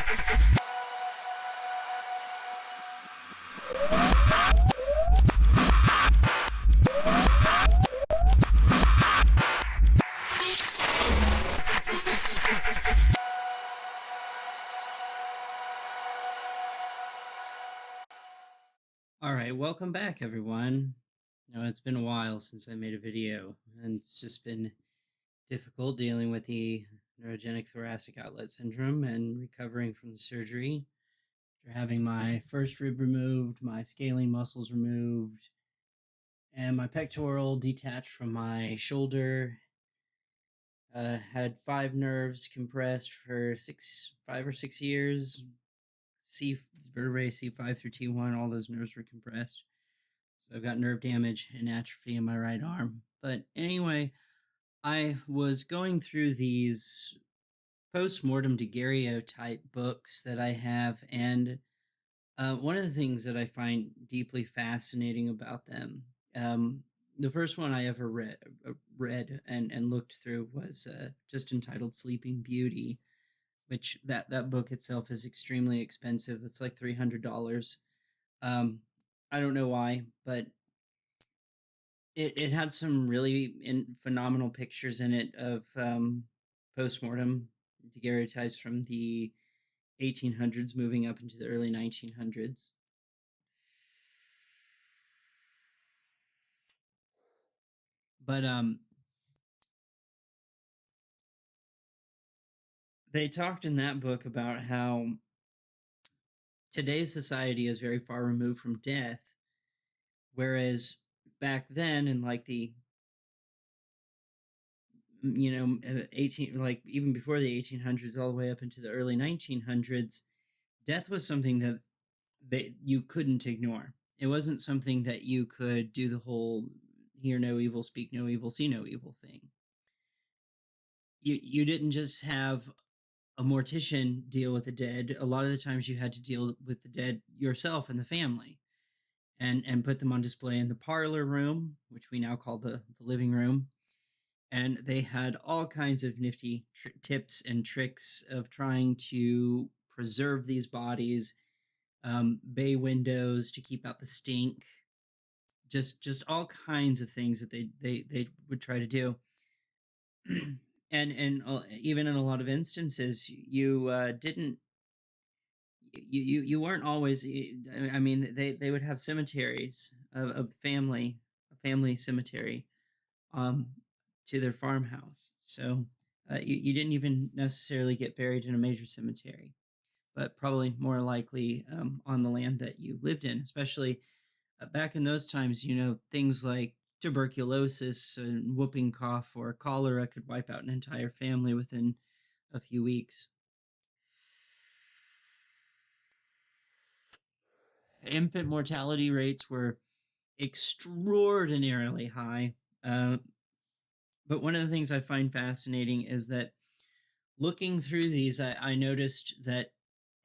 All right, welcome back, everyone. It's been a while since I made a video, and it's just been difficult dealing with the neurogenic thoracic outlet syndrome and recovering from the surgery. After having my first rib removed, my scalene muscles removed, and my pectoral detached from my shoulder. Had 5 nerves compressed for 5 or 6 years. Vertebrae C5 through T1, all those nerves were compressed. So I've got nerve damage and atrophy in my right arm. But anyway, I was going through these post-mortem daguerreotype books that I have, and one of the things that I find deeply fascinating about them, the first one I ever read and looked through was just entitled Sleeping Beauty, which that book itself is extremely expensive. It's like $300. Um, I don't know why, but it had some really phenomenal pictures in it of post-mortem daguerreotypes from the 1800s moving up into the early 1900s. But they talked in that book about how today's society is very far removed from death, whereas back then in like the 18 like even before the 1800s all the way up into the early 1900s, death was something that you couldn't ignore. It wasn't something that you could do the whole hear no evil, speak no evil, see no evil thing. You didn't just have a mortician deal with the dead. A lot of the times you had to deal with the dead yourself and the family, and put them on display in the parlor room, which we now call the living room. And they had all kinds of nifty tips and tricks of trying to preserve these bodies, bay windows to keep out the stink, just all kinds of things that they would try to do. and even in a lot of instances, you didn't you weren't always. I mean, they would have cemeteries of family, a family cemetery, um, to their farmhouse. So you didn't even necessarily get buried in a major cemetery, but probably more likely on the land that you lived in, especially back in those times. Things like tuberculosis and whooping cough or cholera could wipe out an entire family within a few weeks. Infant mortality rates were extraordinarily high. But one of the things I find fascinating is that looking through these, I noticed that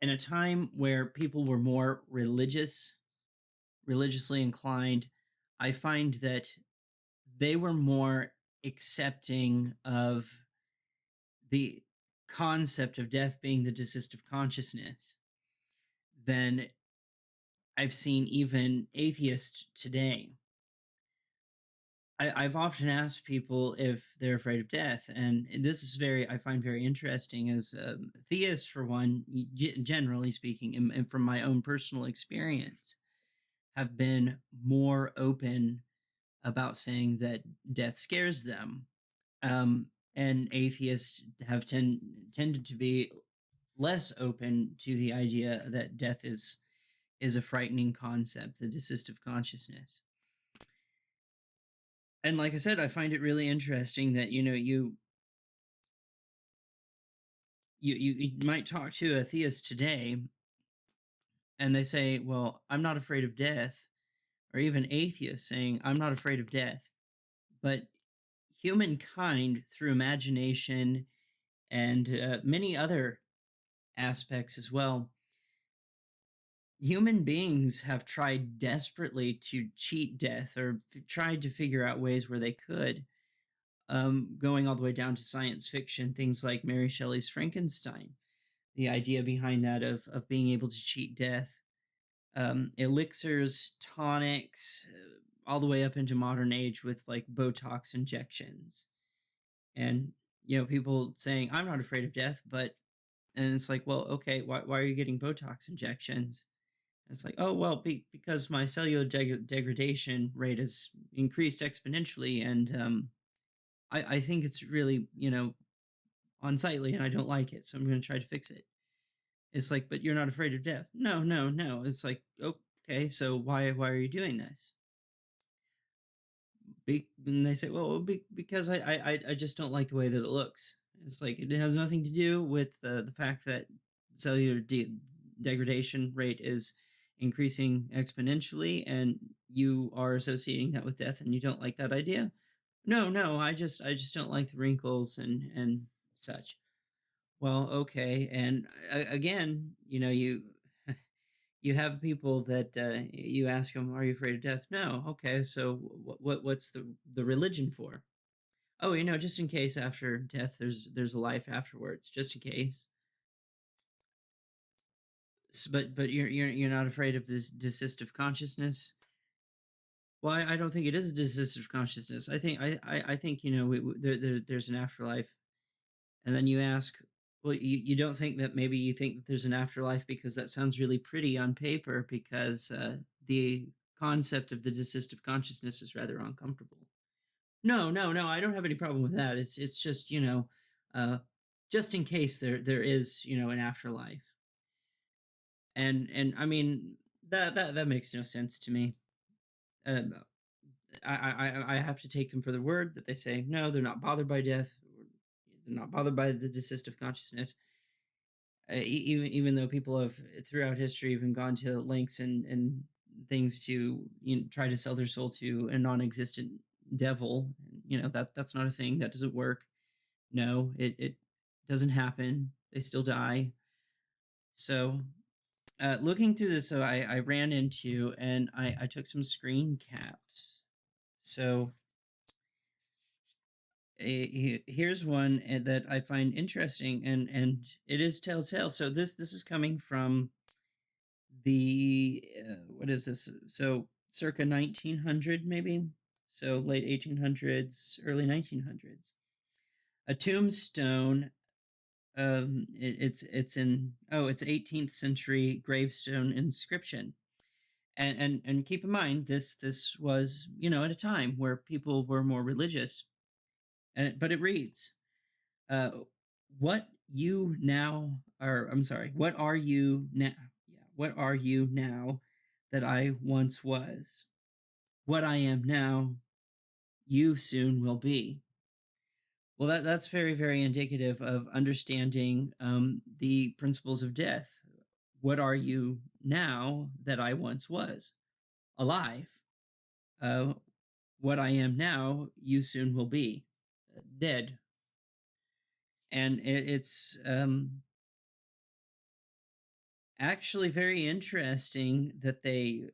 in a time where people were more religiously inclined, I find that they were more accepting of the concept of death being the desist of consciousness than I've seen even atheists today. I've often asked people if they're afraid of death, and this is I find very interesting as theists, for one, generally speaking, and from my own personal experience, have been more open about saying that death scares them. And atheists have tended to be less open to the idea that death is a frightening concept, the desist of consciousness. And like I said, I find it really interesting that you might talk to a theist today, and they say, "Well, I'm not afraid of death," or even atheists saying, "I'm not afraid of death." But humankind, through imagination and many other aspects as well, human beings have tried desperately to cheat death or tried to figure out ways where they could. Going all the way down to science fiction, things like Mary Shelley's Frankenstein. the idea behind that of being able to cheat death. Elixirs, tonics, all the way up into modern age with like Botox injections. And, people saying, I'm not afraid of death, and it's like, well, okay, why are you getting Botox injections? And it's like, oh, well, because my cellular degradation rate has increased exponentially. And I think it's really, unsightly and I don't like it. So I'm going to try to fix it. It's like, but you're not afraid of death. No, no, no. It's like, okay, so why are you doing this? And they say, well, because I just don't like the way that it looks. It's like, it has nothing to do with the fact that cellular degradation rate is increasing exponentially and you are associating that with death and you don't like that idea. No, I just don't like the wrinkles and such. Well, okay. And again, you have people that you ask them, "Are you afraid of death?" No. Okay. So what's the religion for? Oh, just in case after death there's a life afterwards, just in case. But you're not afraid of this desistive consciousness? Well, I don't think it is a desistive consciousness. I think there's an afterlife. And then you ask, well, you don't think that maybe you think that there's an afterlife because that sounds really pretty on paper because the concept of the desistive consciousness is rather uncomfortable. No, no, no, I don't have any problem with that. It's just, uh, just in case there is, an afterlife. And I mean, that makes no sense to me. Um, I have to take them for the word that they say, no, they're not bothered by death. They're not bothered by the desistive consciousness. Even though people have throughout history even gone to lengths and things to try to sell their soul to a non-existent devil, that's not a thing. That doesn't work. No, it doesn't happen. They still die. So looking through this, so I ran into and I took some screen caps. So here's one that I find interesting, and it is telltale. So this is coming from the what is this? So circa 1900 maybe. So late 1800s, early 1900s. A tombstone. It's 18th century gravestone inscription. And keep in mind this was at a time where people were more religious, but it reads, uh, what you now are I'm sorry, what are you now? Yeah, what are you now that I once was? What I am now, you soon will be. Well, that's very, very indicative of understanding the principles of death. What are you now that I once was? Alive. Uh, what I am now, you soon will be. Dead. And it's actually very interesting that they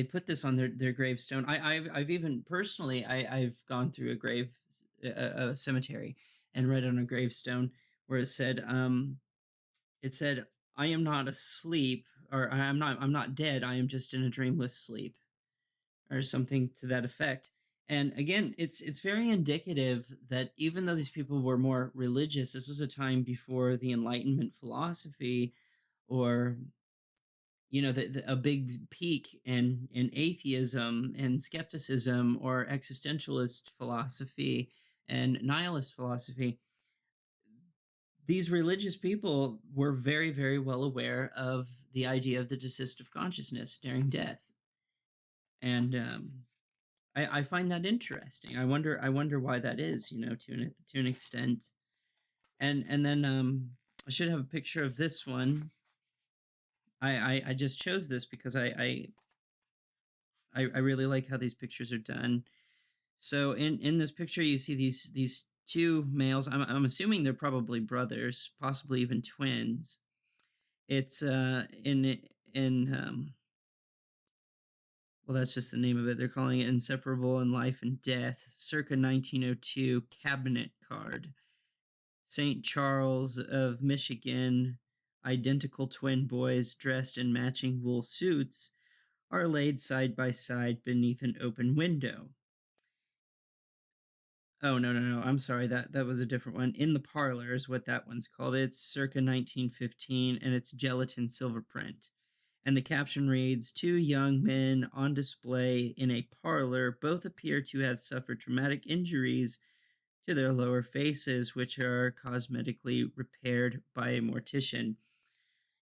put this on their gravestone. I've even personally I've gone through a cemetery and read on a gravestone where it said, I am not asleep, or I'm not dead, I am just in a dreamless sleep, or something to that effect. And again, it's very indicative that even though these people were more religious, this was a time before the Enlightenment philosophy, or a big peak in atheism and skepticism, or existentialist philosophy and nihilist philosophy. These religious people were very, very well aware of the idea of the desist of consciousness during death, and I find that interesting. I wonder why that is, to an extent. And then I should have a picture of this one. I just chose this because I really like how these pictures are done. So in this picture, you see these two males. I'm assuming they're probably brothers, possibly even twins. It's in well, that's just the name of it. They're calling it Inseparable in Life and Death, circa 1902 cabinet card. St. Charles of Michigan, identical twin boys dressed in matching wool suits are laid side by side beneath an open window. Oh, no, no, no. I'm sorry. That was a different one. In the Parlor is what that one's called. It's circa 1915 and it's gelatin silver print. And the caption reads, "Two young men on display in a parlor both appear to have suffered traumatic injuries to their lower faces, which are cosmetically repaired by a mortician."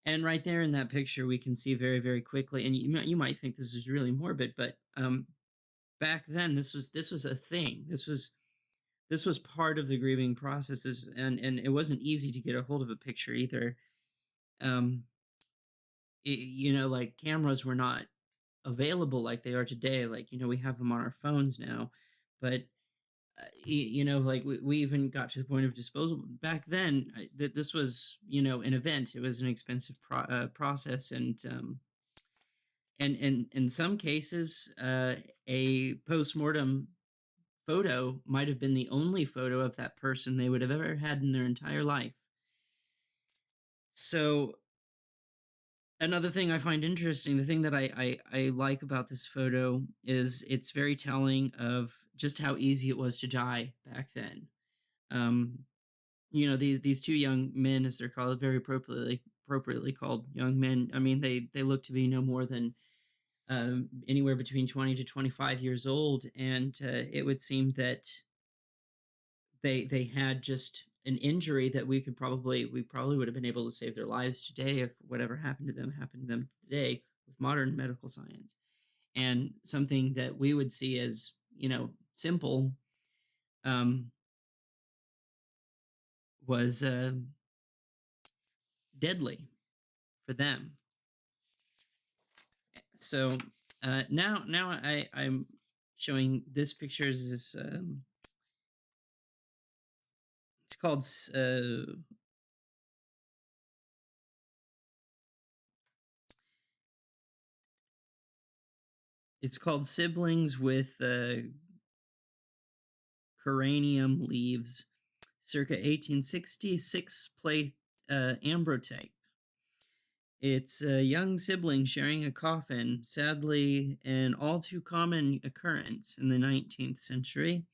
And right there in that picture, we can see very, very quickly, and you might think this is really morbid, but back then this was a thing. This was part of the grieving processes, and it wasn't easy to get a hold of a picture either. Um, like cameras were not available like they are today. Like we have them on our phones now, but like we even got to the point of disposable back then. That this was an event. It was an expensive process, and in some cases, a post-mortem photo might have been the only photo of that person they would have ever had in their entire life. So another thing I find interesting, the thing that I like about this photo is it's very telling of just how easy it was to die back then. Um, these two young men, as they're called, very appropriately called young men. I mean, they look to be no more than anywhere between 20 to 25 years old, and it would seem that they had just an injury that we probably would have been able to save their lives today if whatever happened to them today with modern medical science. And something that we would see as simple um, was deadly for them. So now I'm showing this picture as this it's called it's called Siblings with Coranium Leaves, circa 1866 plate ambrotype. It's a young sibling sharing a coffin, sadly an all too common occurrence in the 19th century.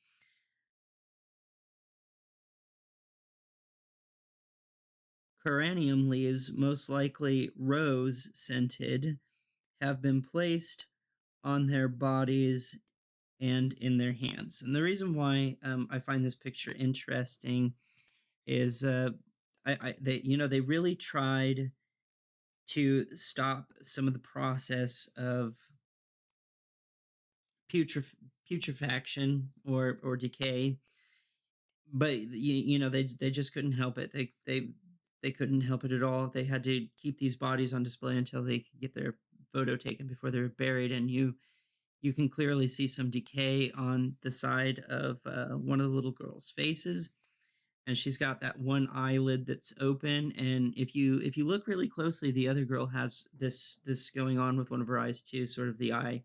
Coranium leaves, most likely rose scented, have been placed on their bodies and in their hands. And the reason why I find this picture interesting is they really tried to stop some of the process of putrefaction or decay, but they just couldn't help it. They couldn't help it at all. They had to keep these bodies on display until they could get their photo taken before they were buried. And you can clearly see some decay on the side of one of the little girl's faces, and she's got that one eyelid that's open. And if you look really closely, the other girl has this going on with one of her eyes too, sort of the eye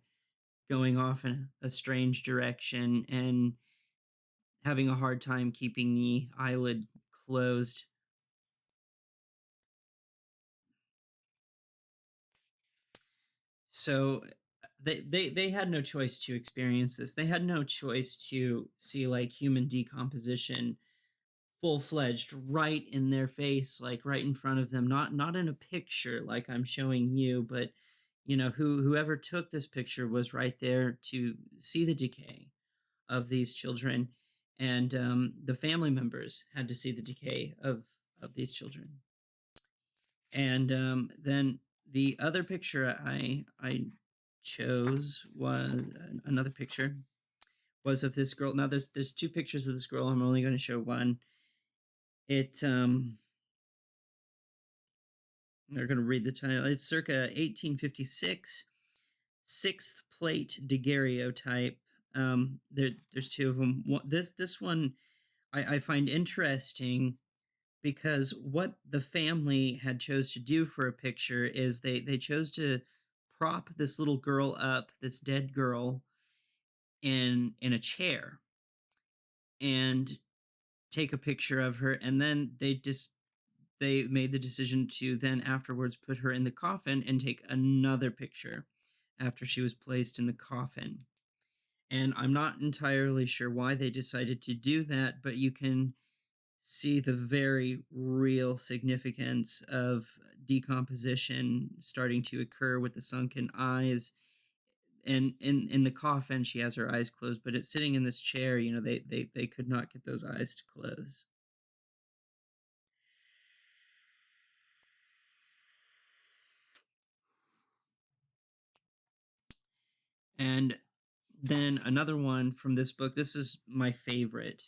going off in a strange direction and having a hard time keeping the eyelid closed. So they had no choice to experience this. They had no choice to see like human decomposition full-fledged right in their face, like right in front of them, not in a picture like I'm showing you, but whoever took this picture was right there to see the decay of these children, and the family members had to see the decay of these children. And then the other picture I chose was another picture was of this girl. Now there's two pictures of this girl. I'm only going to show one. They're going to read the title. It's circa 1856, sixth plate daguerreotype. There's two of them. This one I find interesting because what the family had chose to do for a picture is they chose to prop this little girl up, this dead girl, in a chair, and take a picture of her, and then they made the decision to then afterwards put her in the coffin and take another picture after she was placed in the coffin. And I'm not entirely sure why they decided to do that, but you can see the very real significance of decomposition starting to occur with the sunken eyes. And in the coffin, she has her eyes closed, but it's sitting in this chair. They could not get those eyes to close. And then another one from this book. This is my favorite,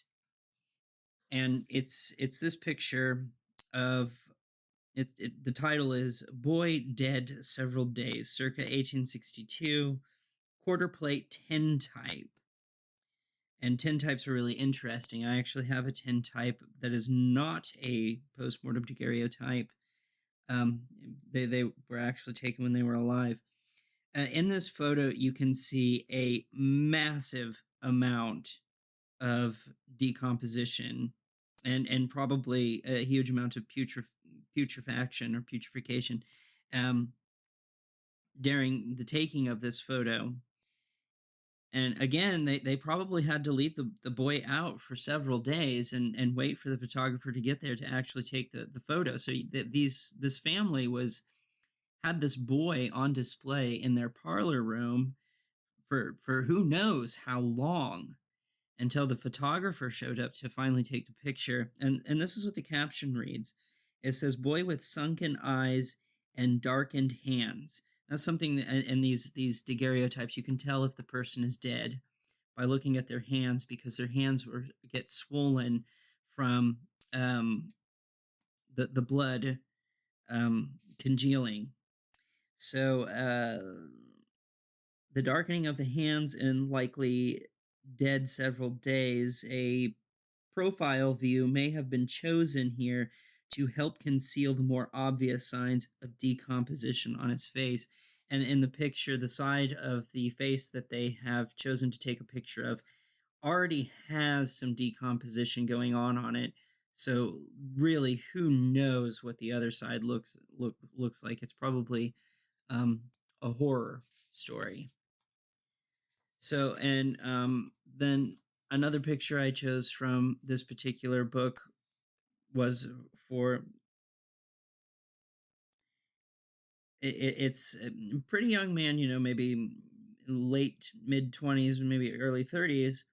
and it's this picture of the title is "Boy Dead Several Days," circa 1862, quarter plate tintype. And tintypes are really interesting. I actually have a tintype that is not a post-mortem daguerreotype. Um, they were actually taken when they were alive. In this photo, you can see a massive amount of decomposition and probably a huge amount of putrefaction or putrefaction during the taking of this photo. And again, they probably had to leave the boy out for several days and wait for the photographer to get there to actually take the photo. So this family had this boy on display in their parlor room for who knows how long, until the photographer showed up to finally take the picture. And this is what the caption reads. It says, "Boy with sunken eyes and darkened hands." That's something that, in these daguerreotypes, you can tell if the person is dead by looking at their hands, because their hands get swollen from the blood congealing. So the darkening of the hands and likely dead several days, a profile view may have been chosen here to help conceal the more obvious signs of decomposition on its face. And in the picture, the side of the face that they have chosen to take a picture of already has some decomposition going on it. So really, who knows what the other side looks like? It's probably a horror story. So, and then another picture I chose from this particular book was for it's a pretty young man, maybe late mid 20s, maybe early 30s.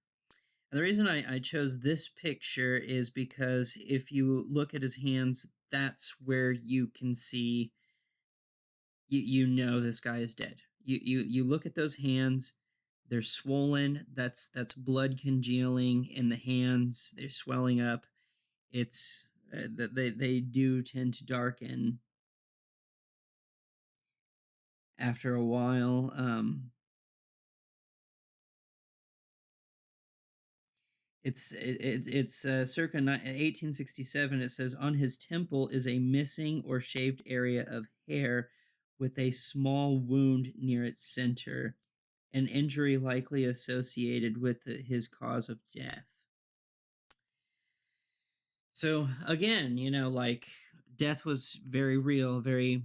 And the reason I chose this picture is because if you look at his hands, that's where you can see, you know this guy is dead. You look at those hands, they're swollen. That's blood congealing in the hands. They're swelling up. It's they do tend to darken after a while. It's circa 1867. It says, "On his temple is a missing or shaved area of hair with a small wound near its center, an injury likely associated with his cause of death." So again, like, death was very real, very,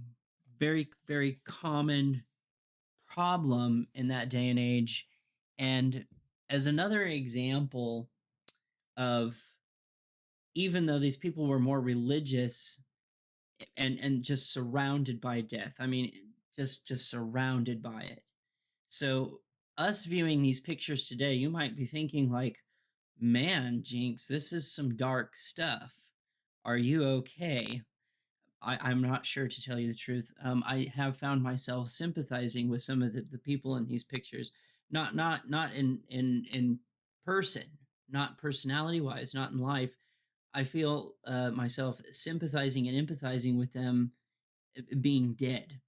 very, very common problem in that day and age. And as another example of, even though these people were more religious and just surrounded by death, I mean, just surrounded by it. So us viewing these pictures today, you might be thinking like, man, Jinx, this is some dark stuff. Are you okay? I'm not sure, to tell you the truth. I have found myself sympathizing with some of the people in these pictures, not in person, not personality wise, not in life. I feel myself sympathizing and empathizing with them being dead,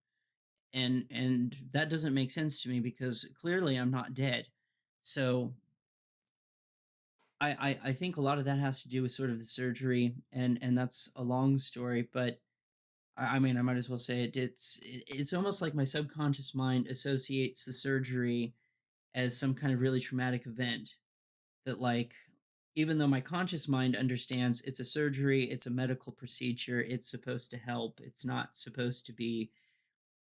and that doesn't make sense to me because clearly I'm not dead. So I think a lot of that has to do with sort of the surgery, and that's a long story, but I mean, I might as well say it. It's almost like my subconscious mind associates the surgery as some kind of really traumatic event that, like, even though my conscious mind understands it's a surgery, it's a medical procedure, it's supposed to help, it's not supposed to be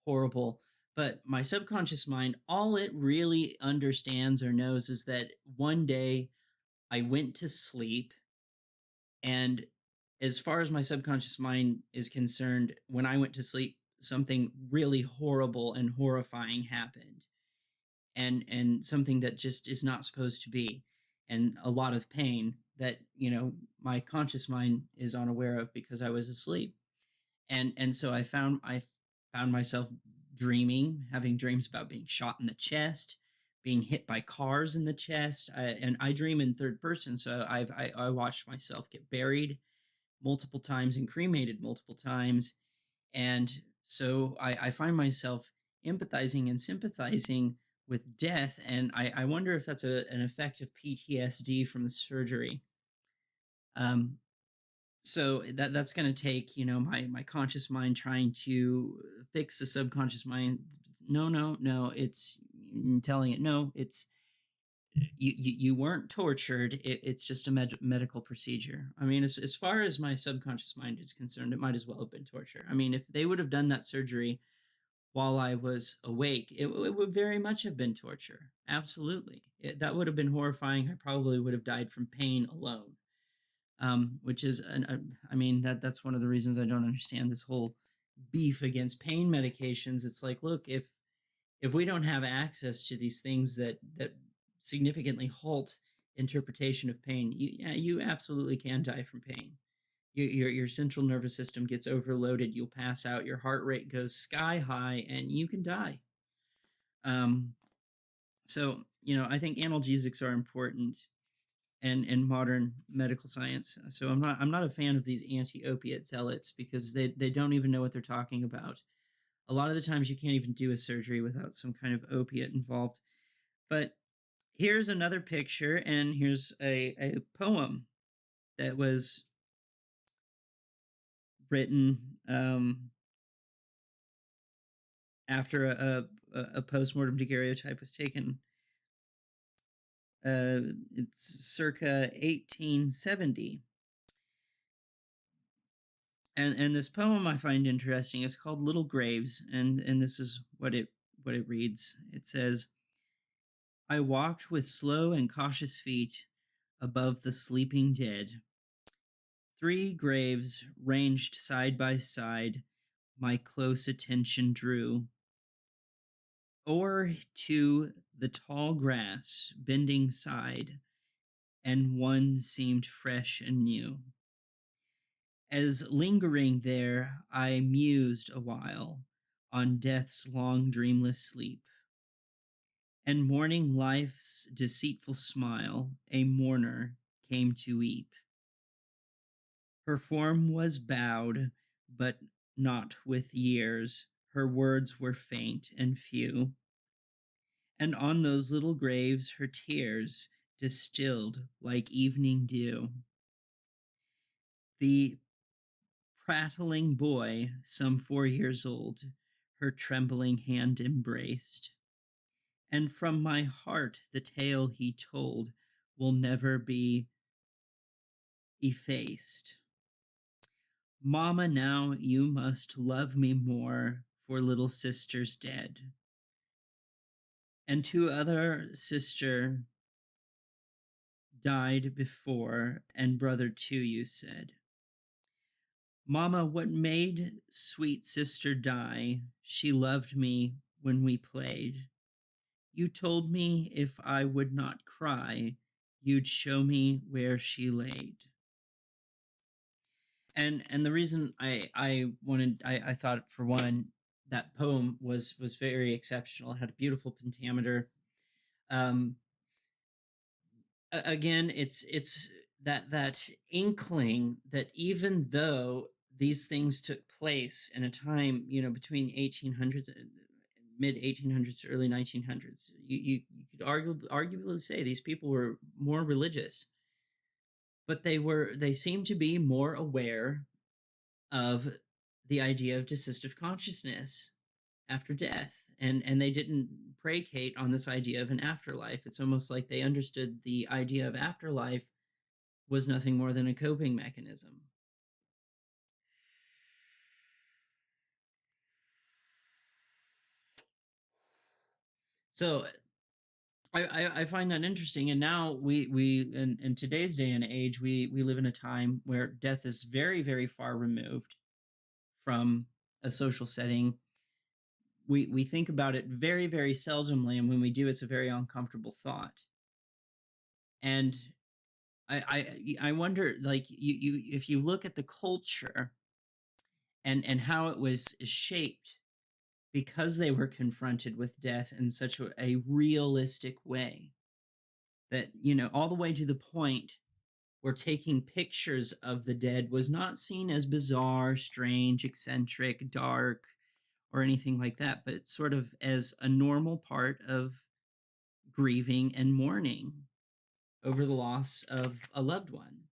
horrible. But my subconscious mind, all it really understands or knows is that one day I went to sleep, and as far as my subconscious mind is concerned, when I went to sleep, something really horrible and horrifying happened, and something that just is not supposed to be, and a lot of pain that my conscious mind is unaware of because I was asleep. And so I found myself dreaming, having dreams about being shot in the chest, being hit by cars in the chest. And I dream in third person, so I watched myself get buried multiple times and cremated multiple times. And so I find myself empathizing and sympathizing with death. And I wonder if that's an effect of PTSD from the surgery. Um, so that's going to take my conscious mind trying to fix the subconscious mind. No, no, no. It's telling it, no, it's you weren't tortured. It's just a medical procedure. I mean, as far as my subconscious mind is concerned, it might as well have been torture. I mean, if they would have done that surgery while I was awake, it would very much have been torture. Absolutely. That would have been horrifying. I probably would have died from pain alone. Which is, I mean, that's one of the reasons I don't understand this whole beef against pain medications. It's like, look, if we don't have access to these things that significantly halt interpretation of pain, you absolutely can die from pain. Your central nervous system gets overloaded. You'll pass out. Your heart rate goes sky high, and you can die. Um, so I think analgesics are important and modern medical science. So I'm not a fan of these anti-opiate zealots because they don't even know what they're talking about. A lot of the times you can't even do a surgery without some kind of opiate involved. But here's another picture, and here's a poem that was written after a post-mortem daguerreotype was taken. It's circa 1870. And this poem I find interesting. It's called Little Graves, and this is what it reads. It says, I walked with slow and cautious feet above the sleeping dead. 3 graves ranged side by side my close attention drew. O'er to the tall grass bending side, and one seemed fresh and new. As lingering there, I mused a while on death's long dreamless sleep, and mourning life's deceitful smile, a mourner came to weep. Her form was bowed, but not with years. Her words were faint and few, and on those little graves her tears distilled like evening dew. The prattling boy, some 4 years old, her trembling hand embraced. And from my heart the tale he told will never be effaced. Mama, now you must love me more, for little sister's dead. And 2 other sister died before, and brother too, you said. Mama, what made sweet sister die? She loved me when we played. You told me if I would not cry, you'd show me where she laid. And the reason I thought, for one, that poem was very exceptional. It had a beautiful pentameter. Um, Again, it's that inkling that even though these things took place in a time between 1800s and mid 1800s to early 1900s, you could arguably say these people were more religious, but they seemed to be more aware of the idea of desistive consciousness after death, and they didn't placate on this idea of an afterlife. It's almost like they understood the idea of afterlife was nothing more than a coping mechanism. So I find that interesting. And now we in today's day and age, we live in a time where death is very, very far removed from a social setting. We think about it very, very seldomly, and when we do, it's a very uncomfortable thought. And I wonder, like, you if you look at the culture and how it was shaped because they were confronted with death in such a realistic way, that, all the way to the point where taking pictures of the dead was not seen as bizarre, strange, eccentric, dark, or anything like that, but sort of as a normal part of grieving and mourning over the loss of a loved one.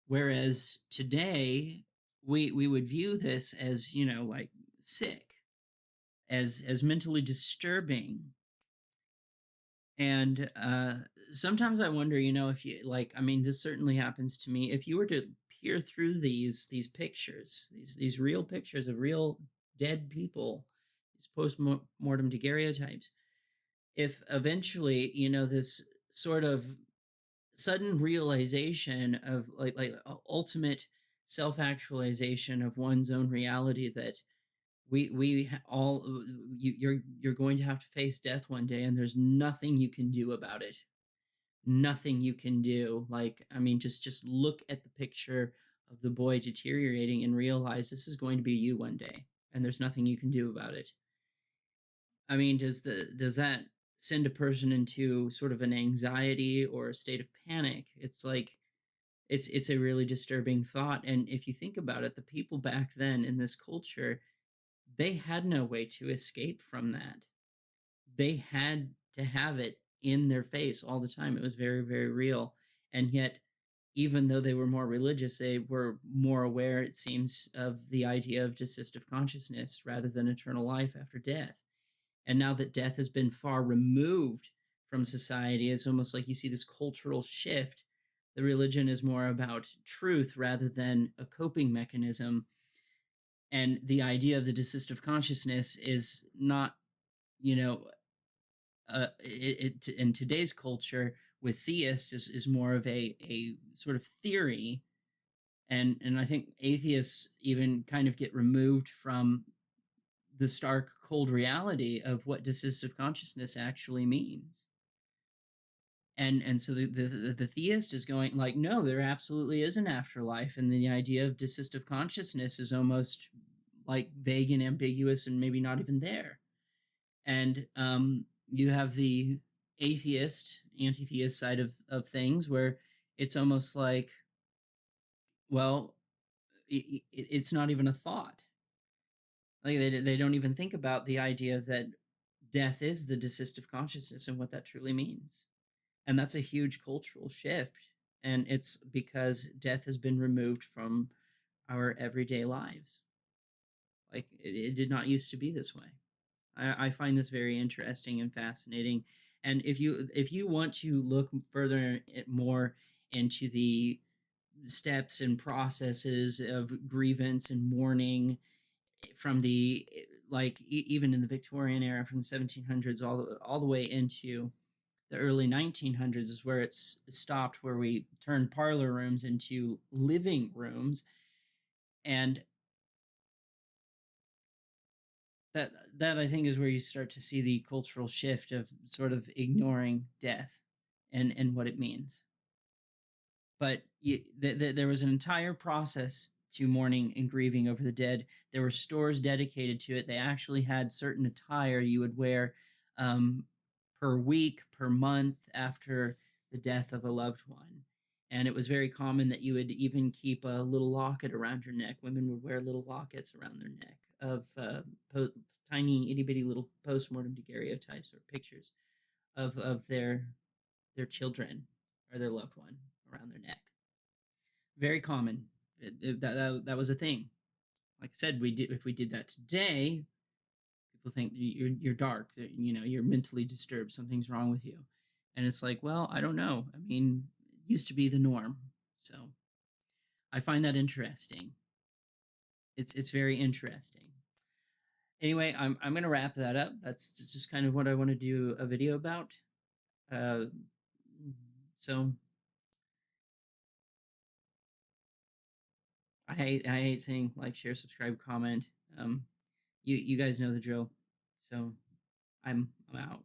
Whereas today, we would view this as, like, sick, as mentally disturbing. And sometimes I wonder, if you, like, I mean, this certainly happens to me. If you were to peer through these pictures, these real pictures of real dead people, these post-mortem daguerreotypes, if eventually, this sort of sudden realization of, like ultimate self-actualization of one's own reality, that all you're going to have to face death one day, and there's nothing you can do about it. Nothing you can do. Like, I mean, just look at the picture of the boy deteriorating and realize this is going to be you one day, and there's nothing you can do about it. I mean, does that send a person into sort of an anxiety or a state of panic? It's like, it's a really disturbing thought. And if you think about it, the people back then in this culture, they had no way to escape from that. They had to have it in their face all the time. It was very, very real. And yet, even though they were more religious, they were more aware, it seems, of the idea of desistive consciousness rather than eternal life after death. And now that death has been far removed from society, it's almost like you see this cultural shift. The religion is more about truth rather than a coping mechanism. And the idea of the desistive consciousness is not, you know, in today's culture with theists is more of a sort of theory. And I think atheists even kind of get removed from the stark cold reality of what desistive consciousness actually means. And so the theist is going like, no, there absolutely is an afterlife, and the idea of desistive consciousness is almost like vague and ambiguous and maybe not even there. And you have the atheist, anti-theist side of things, where it's almost like, well, it's not even a thought. Like, they don't even think about the idea that death is the desistive consciousness and what that truly means. And that's a huge cultural shift. And it's because death has been removed from our everyday lives. Like, it did not used to be this way. I find this very interesting and fascinating. And if you want to look further more into the steps and processes of grievance and mourning from the, like, even in the Victorian era, from the 1700s all the way into the early 1900s, is where it's stopped, where we turned parlor rooms into living rooms. And that I think is where you start to see the cultural shift of sort of ignoring death and what it means. But there was an entire process to mourning and grieving over the dead. There were stores dedicated to it. They actually had certain attire you would wear um, per week, per month after the death of a loved one. And it was very common that you would even keep a little locket around your neck. Women would wear little lockets around their neck of tiny itty bitty little post-mortem daguerreotypes or pictures of their children or their loved one around their neck. Very common. That was a thing. Like I said, if we did that today, people think you're dark, that, you're mentally disturbed, something's wrong with you. And it's like, well, I don't know. I mean, used to be the norm. So I find that interesting. It's very interesting. Anyway, I'm gonna wrap that up. That's just kind of what I want to do a video about. Uh, so I hate saying like, share, subscribe, comment. You guys know the drill. So I'm out.